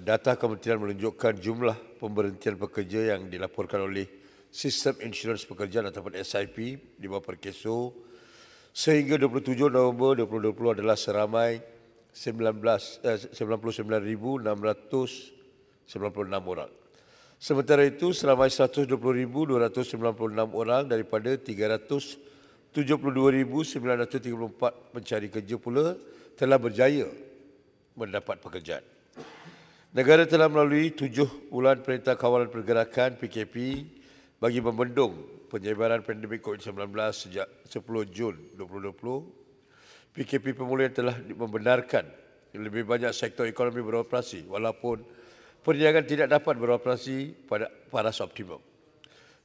Data kementerian menunjukkan jumlah pemberhentian pekerja yang dilaporkan oleh Sistem Insurans Pekerjaan ataupun SIP di bawah Perkeso sehingga 27 November 2020 adalah seramai 99,696 orang. Sementara itu, seramai 120,296 orang daripada 372,934 pencari kerja pula telah berjaya mendapat pekerjaan. Negara telah melalui 7 bulan Perintah Kawalan Pergerakan PKP bagi membendung penyebaran pandemik COVID-19 sejak 10 Jun 2020. PKP pemulihan telah membenarkan lebih banyak sektor ekonomi beroperasi walaupun perniagaan tidak dapat beroperasi pada paras optimum.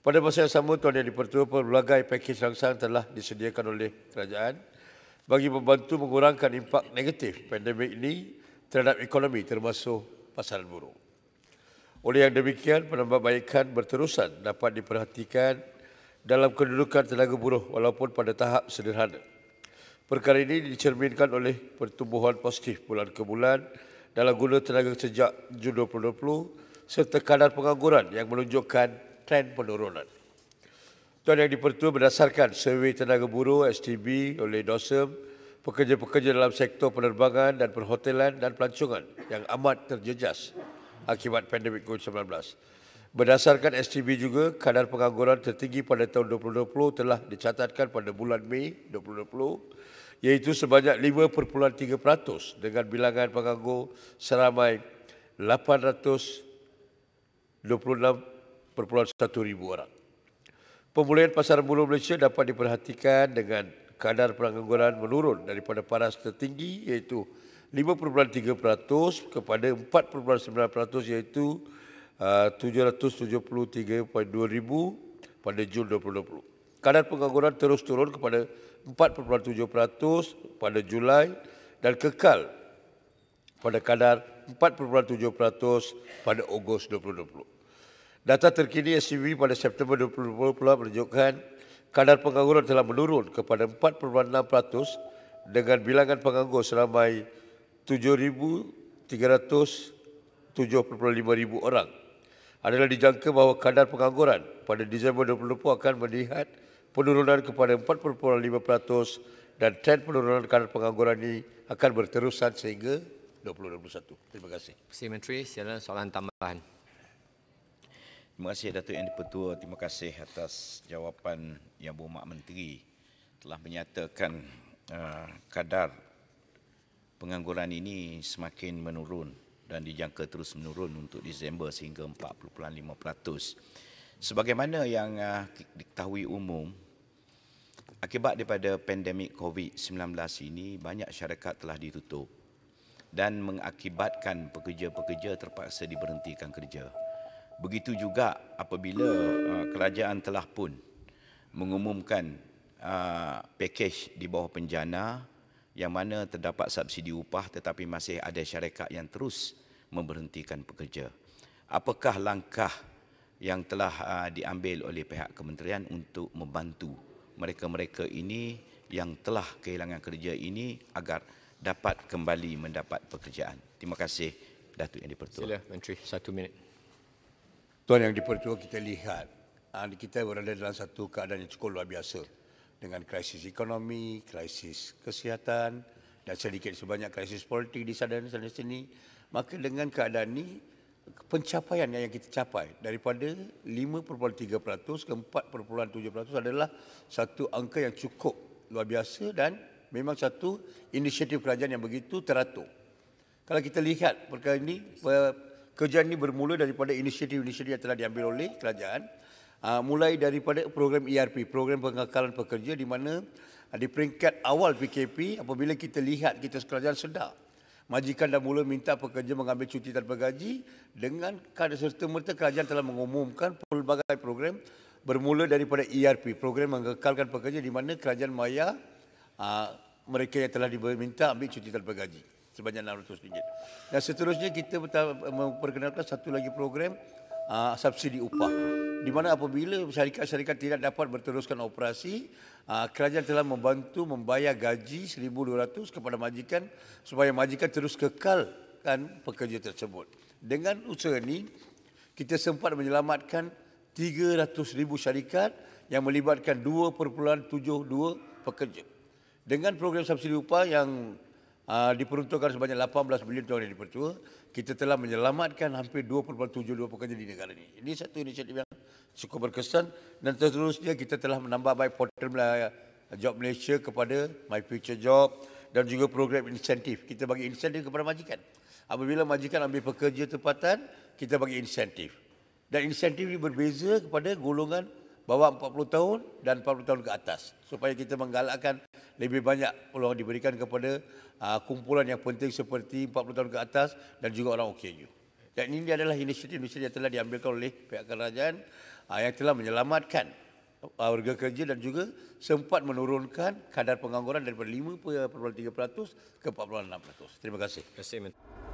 Pada masa yang sama, Tuan Yang di-Pertua, pelbagai pakej rangsang telah disediakan oleh kerajaan bagi membantu mengurangkan impak negatif pandemik ini terhadap ekonomi termasuk pasaran buruh. Oleh yang demikian, penambahbaikan berterusan dapat diperhatikan dalam kedudukan tenaga buruh walaupun pada tahap sederhana. Perkara ini dicerminkan oleh pertumbuhan positif bulan ke bulan dalam guna tenaga sejak Jun 2020 serta kadar pengangguran yang menunjukkan tren penurunan. Tuan Yang di-Pertua, berdasarkan survei tenaga buruh STB oleh DOSEM, pekerja-pekerja dalam sektor penerbangan dan perhotelan dan pelancongan yang amat terjejas akibat pandemik COVID-19. Berdasarkan STB juga, kadar pengangguran tertinggi pada tahun 2020 telah dicatatkan pada bulan Mei 2020, iaitu sebanyak 5.3% dengan bilangan penganggur seramai 826.1 ribu orang. Pemulihan pasaran buruh Malaysia dapat diperhatikan dengan kadar pengangguran menurun daripada paras tertinggi iaitu 5.3% kepada 4.9% iaitu 773.2 ribu pada Jun 2020. Kadar pengangguran terus turun kepada 4.7% pada Julai dan kekal pada kadar 4.7% pada Ogos 2020. Data terkini SCB pada September 2020 pula menunjukkan kadar pengangguran telah menurun kepada 4.6% dengan bilangan penganggur seramai 7,307.5 ribu orang. Adalah dijangka bahawa kadar pengangguran pada Disember 2020 akan melihat penurunan kepada 4.5% dan tren penurunan kadar pengangguran ini akan berterusan sehingga 2021. Terima kasih. Terima kasih Menteri. Silakan soalan tambahan. Terima kasih Datuk Yang di-Pertua. Terima kasih atas jawapan Yang Berhormat Menteri telah menyatakan kadar pengangguran ini semakin menurun dan dijangka terus menurun untuk Disember sehingga 4.5%. Sebagaimana yang diketahui umum, akibat daripada pandemik COVID-19 ini, banyak syarikat telah ditutup dan mengakibatkan pekerja-pekerja terpaksa diberhentikan kerja. Begitu juga apabila kerajaan telah pun mengumumkan pakej di bawah penjana yang mana terdapat subsidi upah tetapi masih ada syarikat yang terus memberhentikan pekerja. Apakah langkah yang telah diambil oleh pihak kementerian untuk membantu mereka-mereka ini yang telah kehilangan kerja ini agar dapat kembali mendapat pekerjaan? Terima kasih Datuk Yang di-Pertua. Sila Menteri, 1 minit. Tuan Yang di-Pertua, kita lihat kita berada dalam satu keadaan yang cukup luar biasa dengan krisis ekonomi, krisis kesihatan dan sedikit sebanyak krisis politik di sana dan sini. Maka dengan keadaan ini, pencapaian yang kita capai daripada 5.3% ke 4.7% adalah satu angka yang cukup luar biasa dan memang satu inisiatif kerajaan yang begitu teratur. Kalau kita lihat perkara ini, kerjaan ini bermula daripada inisiatif-inisiatif yang telah diambil oleh kerajaan, mulai daripada program ERP, program pengakalan pekerja, di mana di peringkat awal PKP, apabila kita lihat kita kerajaan sedar majikan dah mula minta pekerja mengambil cuti tanpa gaji, dengan serta-merta kerajaan telah mengumumkan pelbagai program bermula daripada ERP, program mengekalkan pekerja, di mana kerajaan bayar mereka yang telah diminta ambil cuti tanpa gaji sebanyak RM600. Dan seterusnya kita memperkenalkan satu lagi program subsidi upah, di mana apabila syarikat-syarikat tidak dapat berteruskan operasi, kerajaan telah membantu membayar gaji RM1,200 kepada majikan supaya majikan terus kekalkan pekerja tersebut. Dengan usaha ini, kita sempat menyelamatkan 300,000 syarikat yang melibatkan 2.72 pekerja. Dengan program subsidi upah yang diperuntukkan sebanyak 18 bilion tahun yang dipertua, kita telah menyelamatkan hampir 2.72 pekerja di negara ini. Ini satu inisiatif yang cukup berkesan dan seterusnya kita telah menambah baik portal Job Malaysia kepada My Future Job dan juga program insentif. Kita bagi insentif kepada majikan. Apabila majikan ambil pekerja tempatan, kita bagi insentif. Dan insentif ini berbeza kepada golongan bawah 40 tahun dan 40 tahun ke atas. Supaya kita menggalakkan lebih banyak peluang diberikan kepada kumpulan yang penting seperti 40 tahun ke atas dan juga orang OKU. Dan ini adalah inisiatif-inisiatif yang telah diambilkan oleh pihak kerajaan yang telah menyelamatkan warga kerja dan juga sempat menurunkan kadar pengangguran daripada 5.3% ke 4.6%. Terima kasih. Terima kasih, Menteri.